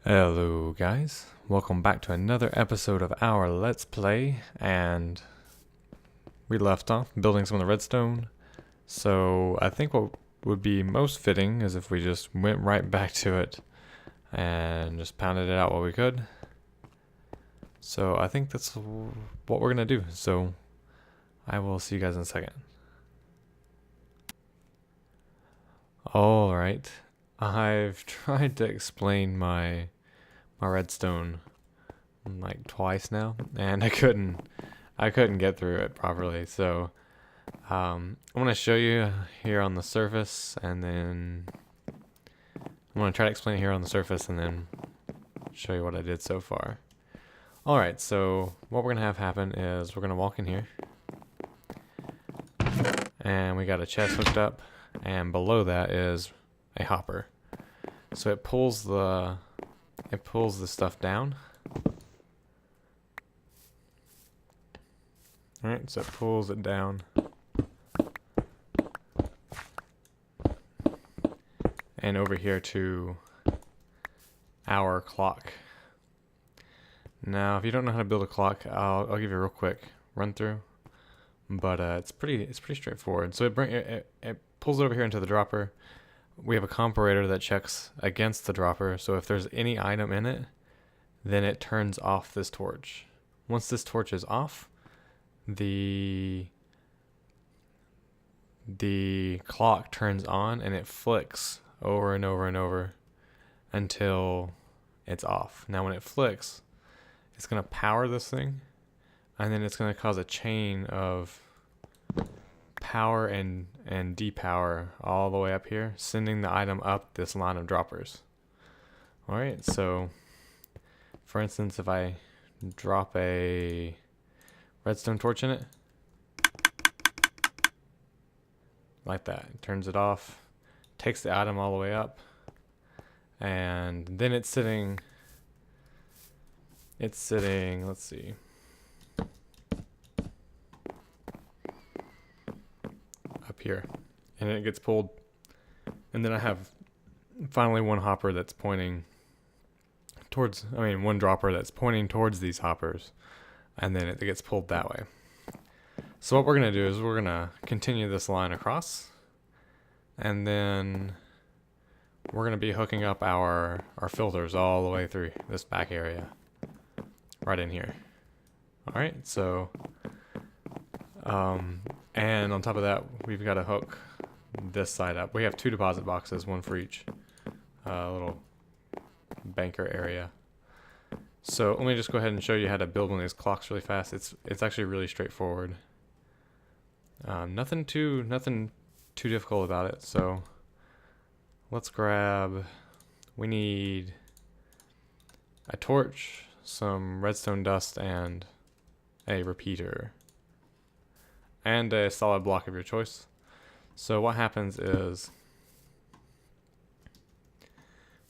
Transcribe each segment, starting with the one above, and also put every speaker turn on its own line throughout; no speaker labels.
Hello guys, welcome back to another episode of our Let's Play, and we left off building some of the redstone. So I think what would be most fitting is if we just went right back to it and just pounded it out while we could. So I think that's what we're gonna do, so I will see you guys in a second. Alright, I've tried to explain my redstone like twice now, and I couldn't get through it properly. So I'm gonna show you here on the surface, and then I'm gonna try to explain it here on the surface, and then show you what I did so far. Alright, so what we're gonna have happen is we're gonna walk in here, and we got a chest hooked up, and below that is a hopper. So it pulls the stuff down. Alright, so it pulls it down. And over here to our clock. Now, if you don't know how to build a clock, I'll give you a real quick run through. But it's pretty straightforward. So it pulls it over here into the dropper. We have a comparator that checks against the dropper, so if there's any item in it, then it turns off this torch. Once this torch is off, the clock turns on and it flicks over and over and over until it's off. Now when it flicks, it's going to power this thing, and then it's going to cause a chain of power and depower all the way up here, sending the item up this line of droppers. Alright, so for instance, if I drop a redstone torch in it, like that, it turns it off, takes the item all the way up, and then it's sitting, let's see, here, and it gets pulled, and then I have finally one hopper that's pointing towards, one dropper that's pointing towards these hoppers, and then it gets pulled that way. So what we're gonna do is we're gonna continue this line across, and then we're gonna be hooking up our filters all the way through this back area right in here. All right, so and on top of that, we've got to hook this side up. We have two deposit boxes, one for each little banker area. So let me just go ahead and show you how to build one of these clocks really fast. It's actually really straightforward. Nothing too difficult about it. So let's grab. We need a torch, some redstone dust, and a repeater, and a solid block of your choice. So what happens is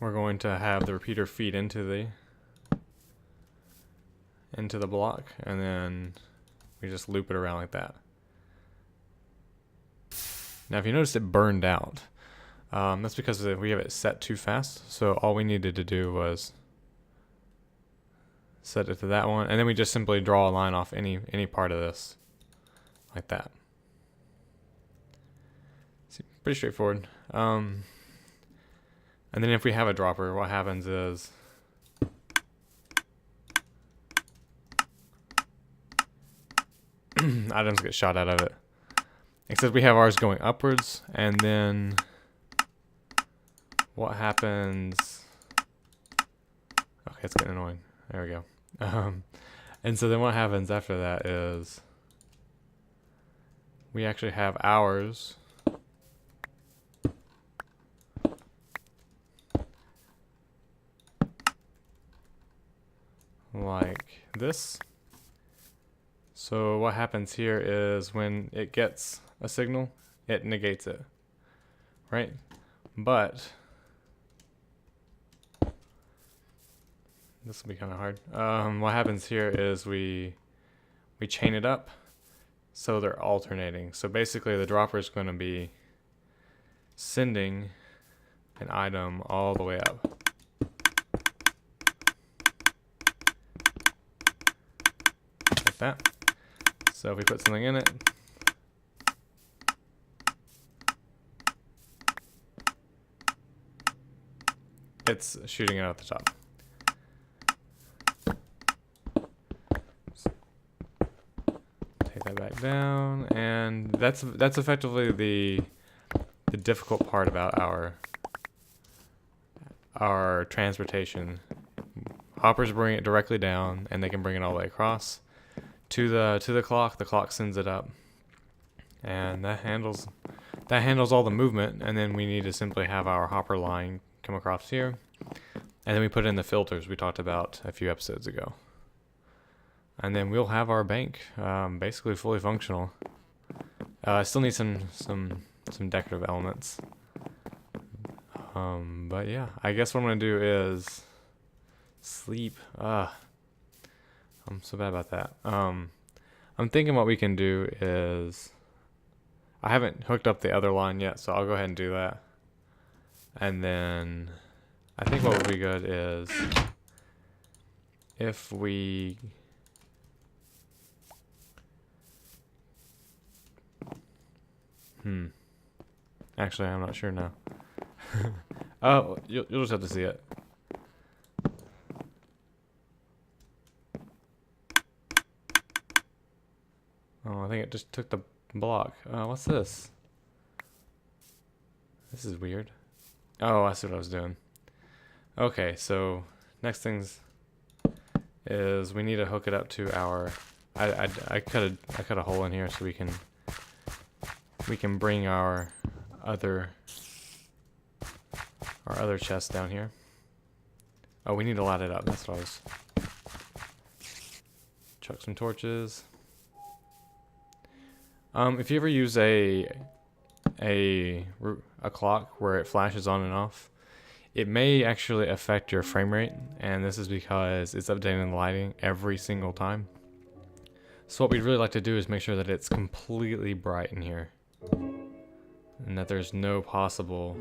we're going to have the repeater feed into the block, and then we just loop it around like that. Now if you notice, it burned out. That's because we have it set too fast. So all we needed to do was set it to that one, and then we just simply draw a line off any part of this, like that. See, pretty straightforward. And then if we have a dropper, what happens is items get shot out of it. Except we have ours going upwards, and then what happens? Okay, it's getting annoying. There we go. And so then what happens after that is we actually have ours like this. So what happens here is when it gets a signal, it negates it, right? But this will be kind of hard. What happens here is we chain it up, so they're alternating. So basically the dropper is going to be sending an item all the way up. like that. So if we put something in it, it's shooting out at the top. Take that back down, and that's effectively the difficult part about our transportation. Hoppers bring it directly down, and they can bring it all the way across to the clock. The clock sends it up, and that handles all the movement. And then we need to simply have our hopper line come across here, and then we put in the filters we talked about a few episodes ago, and then we'll have our bank basically fully functional. I still need some decorative elements, but yeah, I guess what I'm gonna do is sleep. I'm so bad about that. I'm thinking what we can do is, I haven't hooked up the other line yet, so I'll go ahead and do that. And then I think what would be good is if we actually, I'm not sure now. Oh, you'll just have to see it. Oh, I think it just took the block. What's this? This is weird. Oh, I see what I was doing. Okay, so next things is we need to hook it up to our. I cut a hole in here so we can bring our other chest down here. Oh, we need to light it up. That's what I was. Chuck some torches. If you ever use a clock where it flashes on and off, it may actually affect your frame rate, and this is because it's updating the lighting every single time. So what we'd really like to do is make sure that it's completely bright in here, and that there's no possible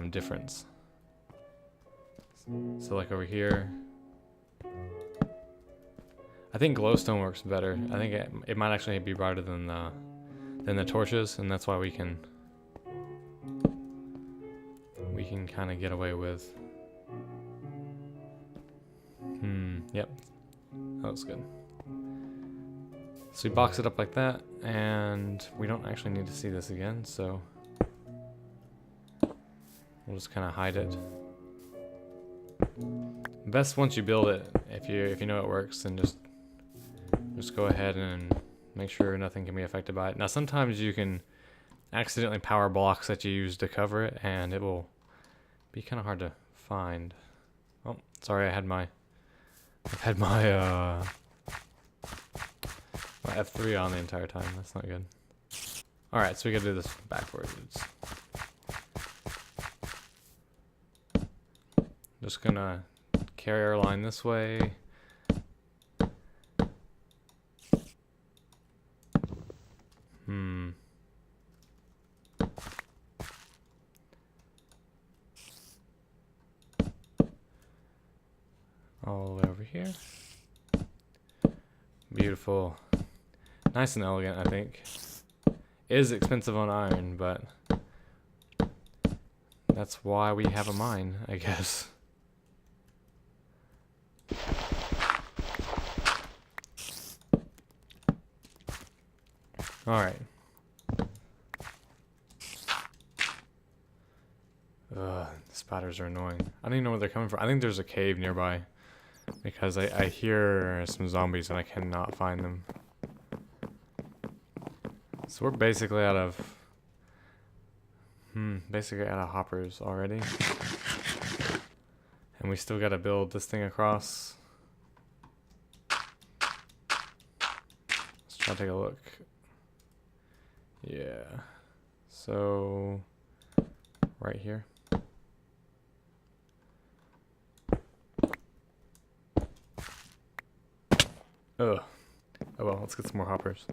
difference. So like over here, I think glowstone works better. I think it might actually be brighter than the torches, and that's why we can kind of get away with. Yep, that looks good. So we box it up like that, and we don't actually need to see this again, so we'll just kind of hide it. Best once you build it, if you know it works, then just go ahead and make sure nothing can be affected by it. Now sometimes you can accidentally power blocks that you use to cover it, and it will be kind of hard to find. Oh, sorry, I've had my my F3 on the entire time. That's not good. All right, so we gotta do this backwards. Just gonna carry our line this way. All the way over here. Beautiful. Nice and elegant, I think. It is expensive on iron, but that's why we have a mine, I guess. Alright. Ugh, the spiders are annoying. I don't even know where they're coming from. I think there's a cave nearby, because I hear some zombies and I cannot find them. So we're basically out of hoppers already. And we still gotta build this thing across. Let's try to take a look. Yeah. So right here. Ugh. Oh well, let's get some more hoppers.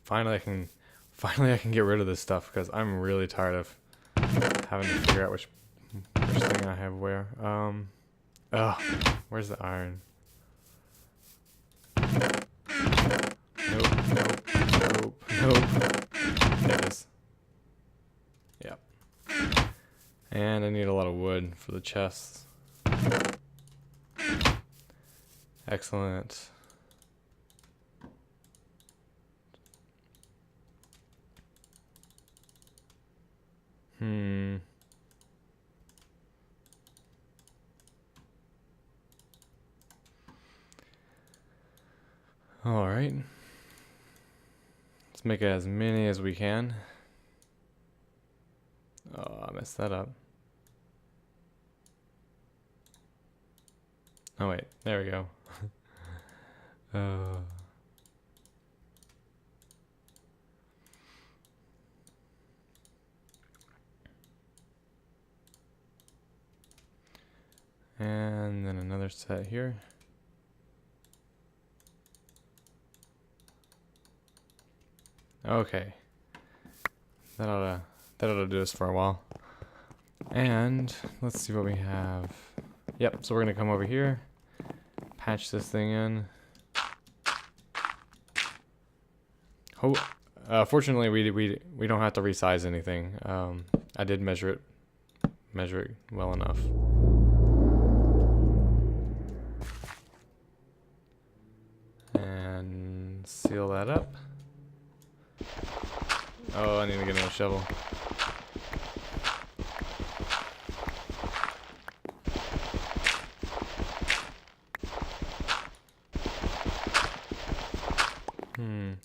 Finally I can get rid of this stuff, because I'm really tired of having to figure out which first thing I have where? Oh, where's the iron? Nope, nope, nope, nope. There it is. Yep. And I need a lot of wood for the chests. Excellent. Alright. Let's make as many as we can. Oh, I messed that up. Oh wait, there we go. And then another set here. Okay. That ought to do us for a while. And let's see what we have. Yep, so we're gonna come over here, patch this thing in. Fortunately, we don't have to resize anything. I did measure it well enough. And seal that up. Oh, I need to get another shovel.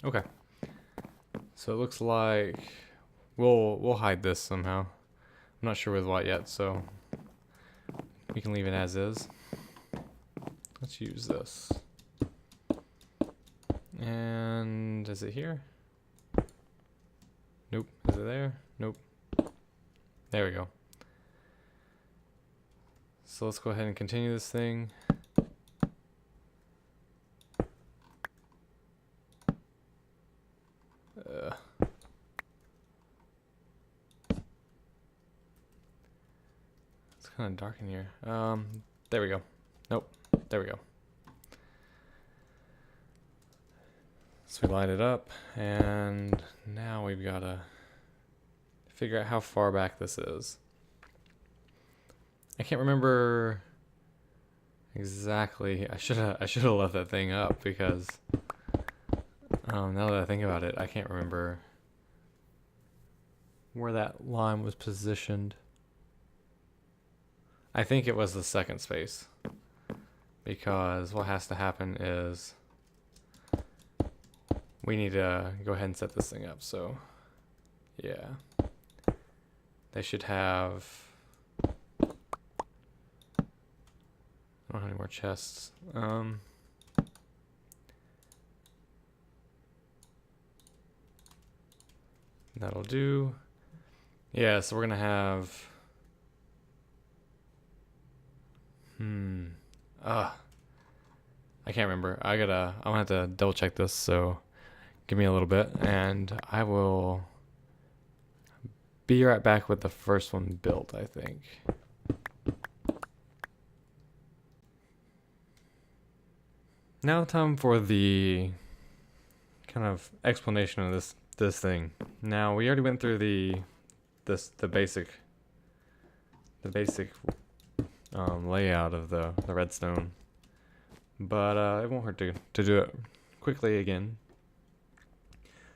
Okay. So it looks like we'll hide this somehow. I'm not sure with what yet, so we can leave it as is. Let's use this. And is it here? Nope. Is it there? Nope. There we go. So let's go ahead and continue this thing. It's kind of dark in here. There we go. Nope. There we go. So we light it up, and now we've got to figure out how far back this is. I can't remember exactly. I should have left that thing up because now that I think about it, I can't remember where that line was positioned. I think it was the second space, because what has to happen is we need to go ahead and set this thing up. So yeah, they should have, I don't have any more chests. That'll do. Yeah, so we're gonna have I can't remember. I'm gonna have to double check this, so give me a little bit and I will be right back with the first one built, I think. Now time for the kind of explanation of this thing. Now we already went through the basic layout of the redstone, but it won't hurt to do it quickly again.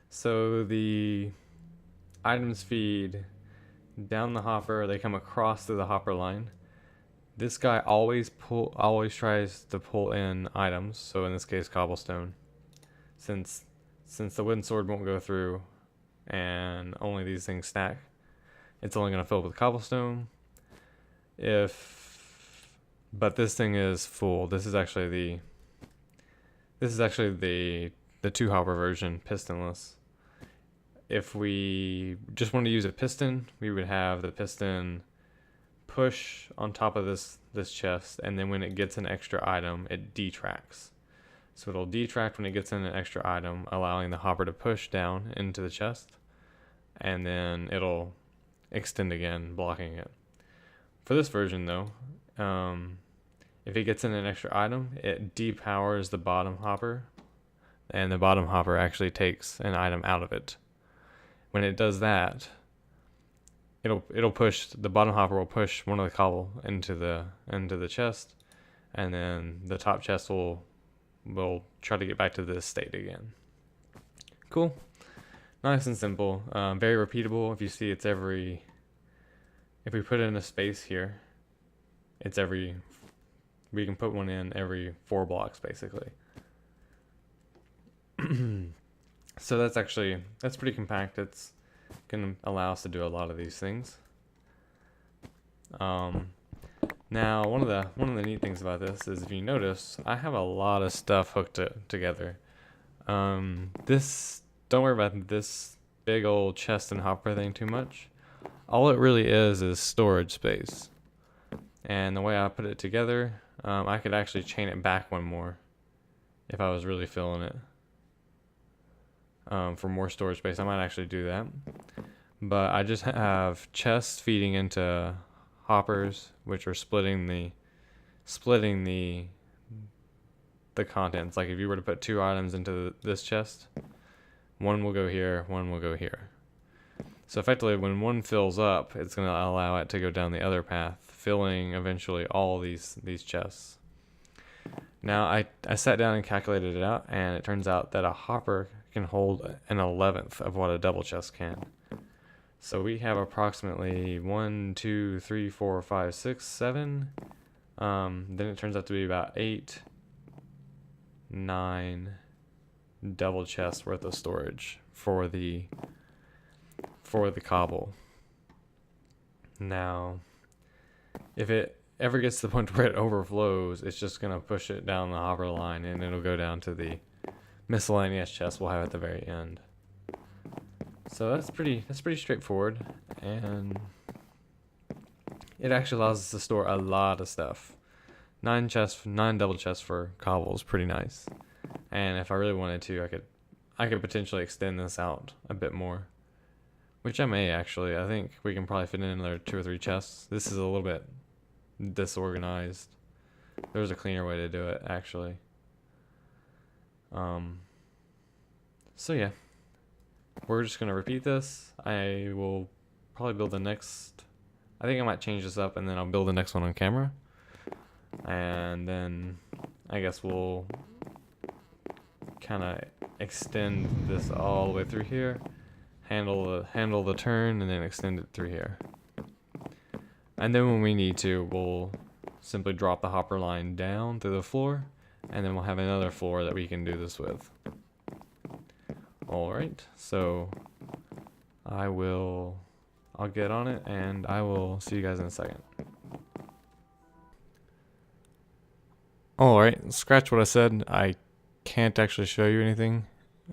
So the items feed down the hopper, they come across through the hopper line. This guy always tries to pull in items, so in this case cobblestone. Since the wooden sword won't go through and only these things stack, it's only going to fill up with cobblestone. But this thing is full. This is actually the 2-hopper version, pistonless. If we just wanted to use a piston, we would have the piston push on top of this chest, and then when it gets an extra item, it detracts. So it'll detract when it gets in an extra item, allowing the hopper to push down into the chest, and then it'll extend again, blocking it. For this version though, if it gets in an extra item, it depowers the bottom hopper, and the bottom hopper actually takes an item out of it. When it does that, it'll push, the bottom hopper will push one of the cobble into the chest, and then the top chest will try to get back to this state again. Cool. Nice and simple. Very repeatable. If you see, it's every, if we put in a space here, it's every, we can put one in every 4 blocks basically. So that's pretty compact. It's gonna allow us to do a lot of these things. Now one of the neat things about this is, if you notice, I have a lot of stuff hooked together. Don't worry about this big old chest and hopper thing too much. All it really is storage space. And the way I put it together, I could actually chain it back one more if I was really feeling it. For more storage space, I might actually do that. But I just have chests feeding into hoppers, which are splitting the contents. Like if you were to put 2 items into this chest, one will go here, one will go here. So effectively, when one fills up, it's going to allow it to go down the other path, filling eventually all these chests. Now I sat down and calculated it out, and it turns out that a hopper can hold an 11th of what a double chest can. So we have approximately 1, 2, 3, 4, 5, 6, 7. Then it turns out to be about 8, 9 double chests worth of storage for the cobble. Now, if it ever gets to the point where it overflows, it's just gonna push it down the hopper line, and it'll go down to the miscellaneous chest we'll have at the very end. So that's pretty straightforward, and it actually allows us to store a lot of stuff. 9 double chests for cobble is pretty nice. And if I really wanted to, I could potentially extend this out a bit more, which I may actually. I think we can probably fit in another 2 or 3 chests. This is a little bit disorganized. There's a cleaner way to do it, actually. So yeah, we're just gonna repeat this. I will probably build the next, I think I might change this up, and then I'll build the next one on camera, and then I guess we'll kind of extend this all the way through here, handle the turn, and then extend it through here. And then when we need to, we'll simply drop the hopper line down through the floor, and then we'll have another floor that we can do this with. Alright, so I'll get on it, and I will see you guys in a second. Alright, scratch what I said. I can't actually show you anything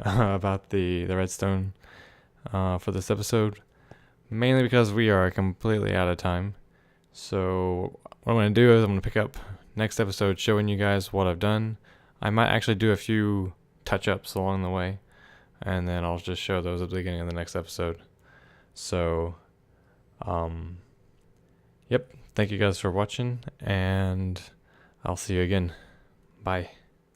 about the redstone for this episode, mainly because we are completely out of time. So what I'm going to do is I'm going to pick up next episode showing you guys what I've done. I might actually do a few touch-ups along the way, and then I'll just show those at the beginning of the next episode. So yep, thank you guys for watching, and I'll see you again. Bye.